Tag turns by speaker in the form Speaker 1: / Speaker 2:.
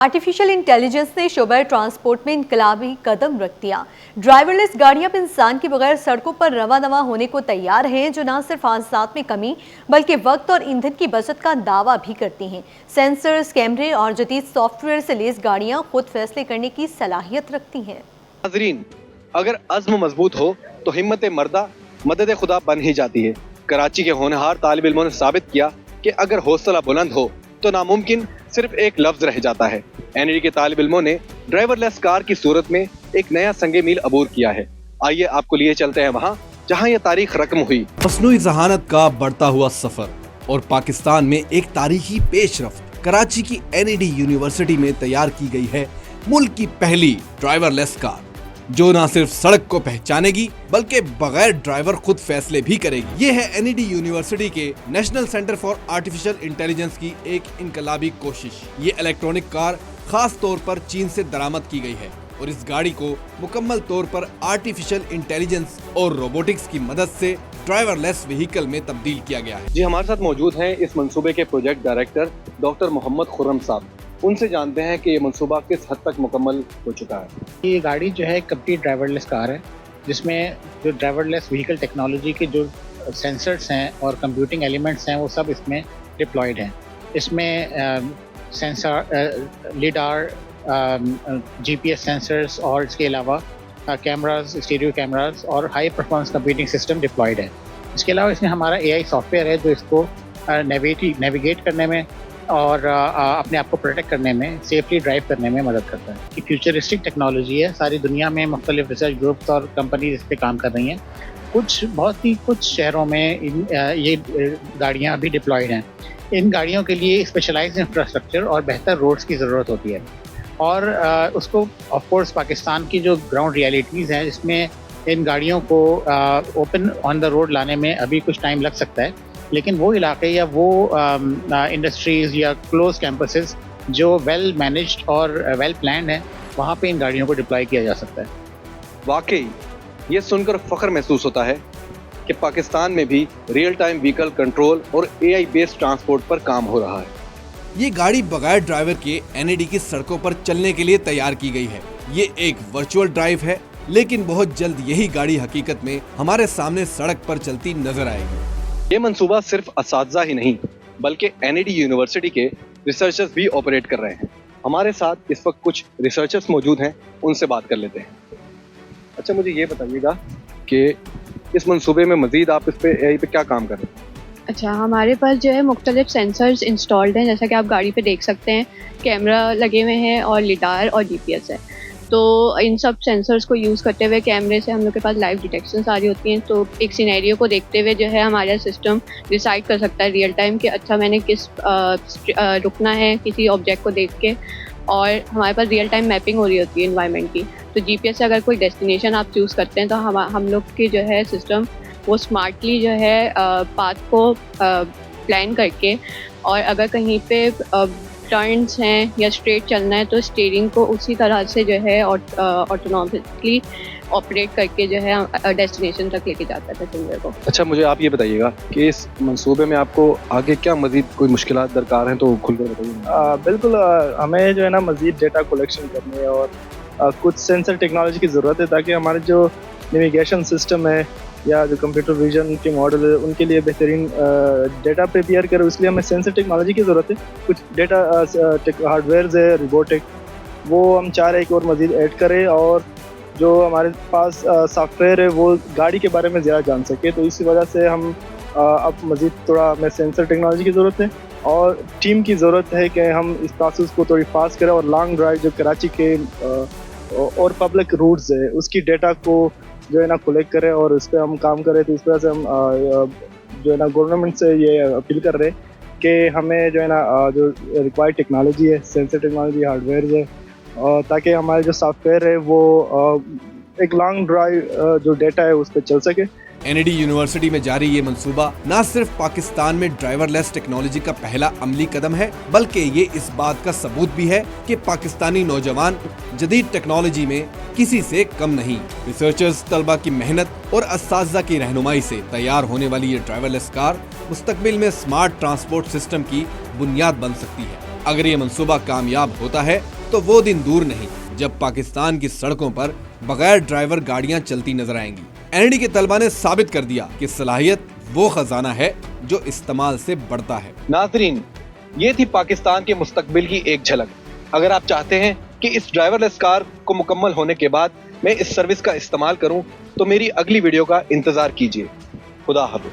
Speaker 1: Artificial intelligence ने शोबे transport में इनकलाबी कदम रख दिया। ड्राइवरलेस गाड़ियां अब इंसान के बगैर सड़कों पर रवा दवा होने को तैयार हैं, जो न सिर्फ हादसात में कमी बल्कि वक्त और ईंधन की बचत का दावा भी करती हैं। सेंसर्स, कैमरे और जदीद सॉफ्टवेयर से लैस गाड़ियां खुद फैसले करने की सलाहियत रखती हैं।
Speaker 2: नाज़रीन, अगर अज़्म मजबूत हो तो हिम्मत मर्दा मदद खुदा बन ही जाती है। कराची के होनहार तालिब इल्मों ने साबित किया कि अगर हौसला बुलंद हो तो नामुमकिन सिर्फ एक लफ्ज रह जाता है। एनईडी के तालिब इल्मों ने ड्राइवरलेस कार की सूरत में एक नया संगे मील अबूर किया है। आइए आपको लिए चलते हैं वहाँ जहाँ ये तारीख रकम हुई।
Speaker 3: मसनूई ज़हानत का बढ़ता हुआ सफर और पाकिस्तान में एक तारीखी पेशरफ्त। कराची की एनईडी यूनिवर्सिटी में तैयार की गई है मुल्क की पहली ड्राइवरलेस कार, जो न सिर्फ सड़क को पहचानेगी बल्कि बगैर ड्राइवर खुद फैसले भी करेगी। ये है एनईडी यूनिवर्सिटी के national centre for artificial intelligence की एक इनकलाबी कोशिश। ये इलेक्ट्रॉनिक कार खास तौर पर चीन से दरामद की गई है और इस गाड़ी को मुकम्मल तौर पर आर्टिफिशियल इंटेलिजेंस और रोबोटिक्स की मदद से ड्राइवरलेस व्हीकल में तब्दील किया गया है।
Speaker 2: जी, हमारे साथ मौजूद हैं इस मंसूबे के project director doctor Mohammad Khurram साहब। उनसे जानते हैं कि ये मंसूबा किस हद तक मुकम्मल हो चुका है।
Speaker 4: ये गाड़ी जो है कंप्लीट ड्राइवरलेस कार है, जिसमें जो ड्राइवरलेस व्हीकल टेक्नोलॉजी के जो सेंसर्स हैं और कंप्यूटिंग एलिमेंट्स हैं वो सब इसमें डिप्लॉयड हैं। इसमें सेंसर, लिडार, जीपीएस सेंसर्स और इसके अलावा कैमरास, स्टीरियो कैमरास और high performance computing system deployed है। इसके अलावा इसमें हमारा एआई सॉफ्टवेयर है जो इसको नेविगेट करने में और अपने आप को प्रोटेक्ट करने में, सेफली ड्राइव करने में मदद करता है। कि फ्यूचरिस्टिक टेक्नोलॉजी है, सारी दुनिया में मुख्तलिफ रिसर्च ग्रुप्स और कंपनीज इस पर काम कर रही हैं। कुछ शहरों में ये गाड़ियाँ अभी डिप्लॉयड हैं। इन गाड़ियों के लिए स्पेशलाइज्ड इंफ्रास्ट्रक्चर और बेहतर रोड्स की ज़रूरत होती है और उसको ऑफ कोर्स पाकिस्तान की जो ग्राउंड रियलिटीज़ हैं, इसमें इन गाड़ियों को ओपन ऑन द रोड लाने में अभी कुछ टाइम लग सकता है, लेकिन वो इलाके या वो इंडस्ट्रीज़ या क्लोज कैंपसेस जो वेल मैनेज्ड और वेल प्लान्ड हैं, वहाँ पे इन गाड़ियों को डिप्लॉय किया जा सकता है।
Speaker 2: वाकई ये सुनकर फ़ख्र महसूस होता है कि पाकिस्तान में भी रियल टाइम व्हीकल कंट्रोल और एआई बेस्ड ट्रांसपोर्ट पर काम हो रहा है।
Speaker 3: ये गाड़ी बगैर ड्राइवर के एनईडी की सड़कों पर चलने के लिए तैयार की गई है। ये एक वर्चुअल ड्राइव है, लेकिन बहुत जल्द यही गाड़ी हकीकत में हमारे सामने सड़क पर चलती नजर आएगी।
Speaker 2: ये मंसूबा सिर्फ असातिज़ा ही नहीं बल्कि एनईडी यूनिवर्सिटी के रिसर्चर्स भी ऑपरेट कर रहे हैं। हमारे साथ इस वक्त कुछ रिसर्चर्स मौजूद हैं, उनसे बात कर लेते हैं। अच्छा, मुझे ये बताइएगा कि इस मंसूबे में मज़ीद आप इस पे एआई पे क्या काम कर रहे हैं?
Speaker 5: अच्छा, हमारे पास जो है मुख्तलिफ सेंसर्स इंस्टॉल्ड हैं, जैसा कि आप गाड़ी पे देख सकते हैं। कैमरा लगे हुए हैं और लिडार और जीपीएस है। तो इन सब सेंसर्स को यूज़ करते हुए कैमरे से हम लोग के पास लाइव डिटेक्शंस आ रही होती हैं। तो एक सिनेरियो को देखते हुए जो है हमारा सिस्टम डिसाइड कर सकता है रियल टाइम कि अच्छा मैंने किस रुकना है किसी ऑब्जेक्ट को देख के, और हमारे पास रियल टाइम मैपिंग हो रही होती है एनवायरनमेंट की। तो जीपीएस से अगर कोई डेस्टिनेशन आप चूज़ करते हैं तो हम लोग की जो है सिस्टम वो स्मार्टली जो है पाथ को प्लान करके, और अगर कहीं पे टर्न्स हैं या स्ट्रेट चलना है तो स्टीयरिंग को उसी तरह से जो है ऑटोनॉमिकली ऑपरेट करके जो है डेस्टिनेशन तक लेके जाता है पैसेंजर को।
Speaker 2: अच्छा, मुझे आप ये बताइएगा कि इस मंसूबे में आपको आगे क्या मजीद कोई मुश्किलात दरकार हैं तो खुलकर बताइए।
Speaker 6: बिल्कुल, हमें जो है ना मजीद डेटा कलेक्शन करने और कुछ सेंसर टेक्नोलॉजी की ज़रूरत है ताकि हमारे जो नेविगेशन सिस्टम है या जो कंप्यूटर विजन के मॉडल है उनके लिए बेहतरीन डेटा प्रिपेयर करें। इसलिए हमें सेंसर टेक्नोलॉजी की ज़रूरत है। कुछ डेटा हार्डवेयर है, रोबोटिक, वो हम चाह रहे हैं कि और मज़ीद ऐड करें और जो हमारे पास सॉफ्टवेयर है वो गाड़ी के बारे में ज़्यादा जान सके। तो इसी वजह से हम अब मज़ीद थोड़ा हमें सेंसर टेक्नोलॉजी की ज़रूरत है और टीम की ज़रूरत है कि हम इस प्रोसेस को थोड़ी फास्ट करें और लॉन्ग ड्राइव जो कराची के और पब्लिक रूट्स है उसकी डेटा को जो है ना कलेक्ट करें और इस पर हम काम करें। तो इस वजह से हम जो है ना गवर्नमेंट से ये अपील कर रहे हैं कि हमें जो है ना जो रिक्वायर्ड टेक्नोलॉजी है, सेंसर टेक्नोलॉजी, हार्डवेयर है, ताकि हमारे जो सॉफ्टवेयर है वो एक लॉन्ग ड्राइव जो डेटा है उस पर चल सके।
Speaker 3: एनईडी यूनिवर्सिटी में जारी ये मंसूबा न सिर्फ पाकिस्तान में ड्राइवरलेस टेक्नोलॉजी का पहला अमली कदम है, बल्कि ये इस बात का सबूत भी है कि पाकिस्तानी नौजवान जदीद टेक्नोलॉजी में किसी से कम नहीं। रिसर्चर्स, तलबा की मेहनत और असातिज़ा की रहनुमाई से तैयार होने वाली ये ड्राइवरलेस कार मुस्तकबिल में स्मार्ट ट्रांसपोर्ट सिस्टम की बुनियाद बन सकती है। अगर ये मंसूबा कामयाब होता है तो वो दिन दूर नहीं जब पाकिस्तान की सड़कों पर बगैर ड्राइवर गाड़ियां चलती नजर आएंगी। एनईडी के तलबा ने साबित कर दिया कि सलाहियत वो खजाना है जो इस्तेमाल से बढ़ता है।
Speaker 2: नाजरीन, ये थी पाकिस्तान के मुस्तकबिल की एक झलक। अगर आप चाहते हैं कि इस ड्राइवरलेस कार को मुकम्मल होने के बाद मैं इस सर्विस का इस्तेमाल करूं, तो मेरी अगली वीडियो का इंतजार कीजिए। खुदा हाफिज़।